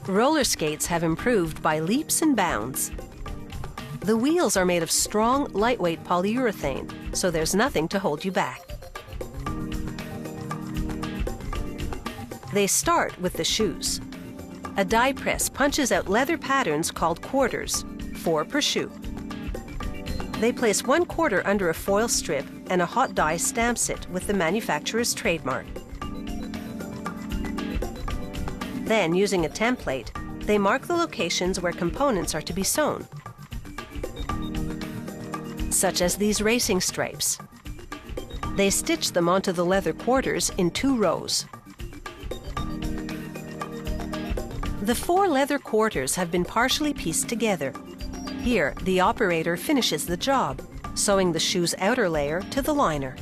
Roller skates have improved by leaps and bounds. The wheels are made of strong, lightweight polyurethane, so there's nothing to hold you back. They start with the shoes. A die press punches out leather patterns called quarters, 4 per shoe. They place 1 quarter under a foil strip and a hot die stamps it with the manufacturer's trademark. Then, using a template, they mark the locations where components are to be sewn, such as these racing stripes. They stitch them onto the leather quarters in 2 rows. The 4 leather quarters have been partially pieced together. Here, the operator finishes the job, sewing the shoe's outer layer to the liner.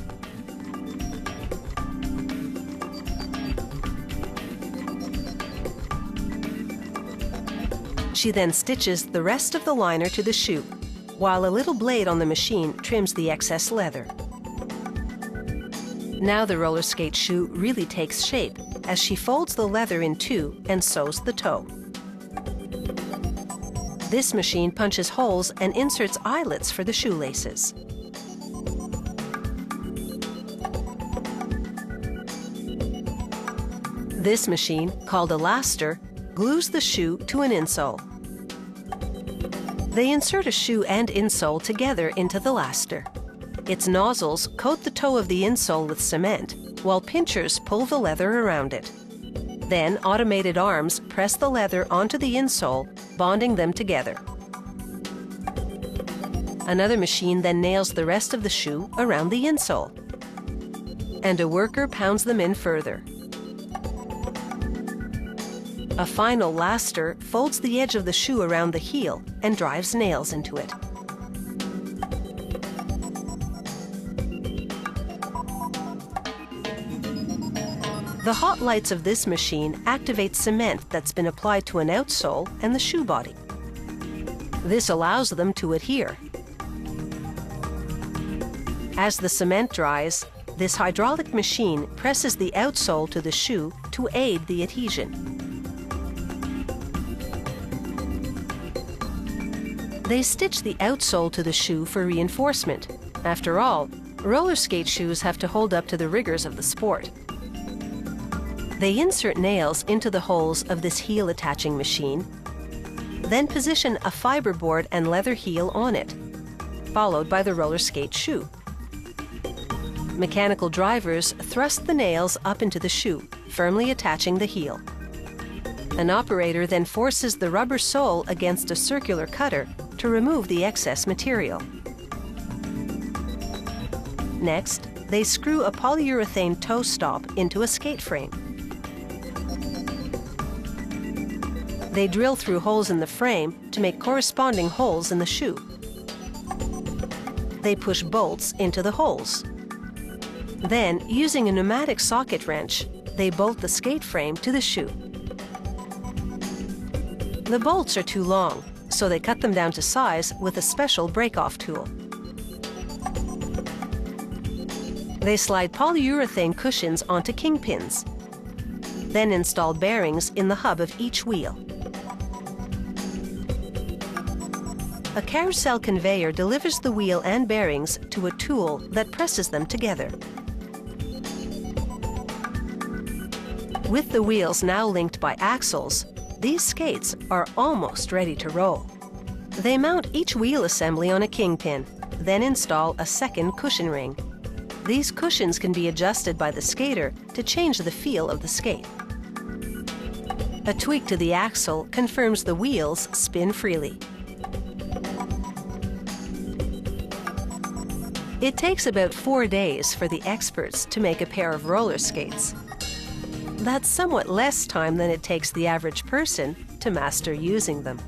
She then stitches the rest of the liner to the shoe, while a little blade on the machine trims the excess leather. Now the roller skate shoe really takes shape as she folds the leather in 2 and sews the toe. This machine punches holes and inserts eyelets for the shoelaces. This machine, called a laster, glues the shoe to an insole. They insert a shoe and insole together into the laster. Its nozzles coat the toe of the insole with cement, while pinchers pull the leather around it. Then, automated arms press the leather onto the insole, bonding them together. Another machine then nails the rest of the shoe around the insole. And a worker pounds them in further. A final laster folds the edge of the shoe around the heel and drives nails into it. The hot lights of this machine activate cement that's been applied to an outsole and the shoe body. This allows them to adhere. As the cement dries, this hydraulic machine presses the outsole to the shoe to aid the adhesion. They stitch the outsole to the shoe for reinforcement. After all, roller skate shoes have to hold up to the rigors of the sport. They insert nails into the holes of this heel attaching machine, then position a fiberboard and leather heel on it, followed by the roller skate shoe. Mechanical drivers thrust the nails up into the shoe, firmly attaching the heel. An operator then forces the rubber sole against a circular cutter to remove the excess material. Next, they screw a polyurethane toe stop into a skate frame. They drill through holes in the frame to make corresponding holes in the shoe. They push bolts into the holes. Then, using a pneumatic socket wrench, they bolt the skate frame to the shoe. The bolts are too long, so they cut them down to size with a special break-off tool. They slide polyurethane cushions onto kingpins, then install bearings in the hub of each wheel. A carousel conveyor delivers the wheel and bearings to a tool that presses them together. With the wheels now linked by axles, these skates are almost ready to roll. They mount each wheel assembly on a kingpin, then install a second cushion ring. These cushions can be adjusted by the skater to change the feel of the skate. A tweak to the axle confirms the wheels spin freely. It takes about 4 days for the experts to make a pair of roller skates. That's somewhat less time than it takes the average person to master using them.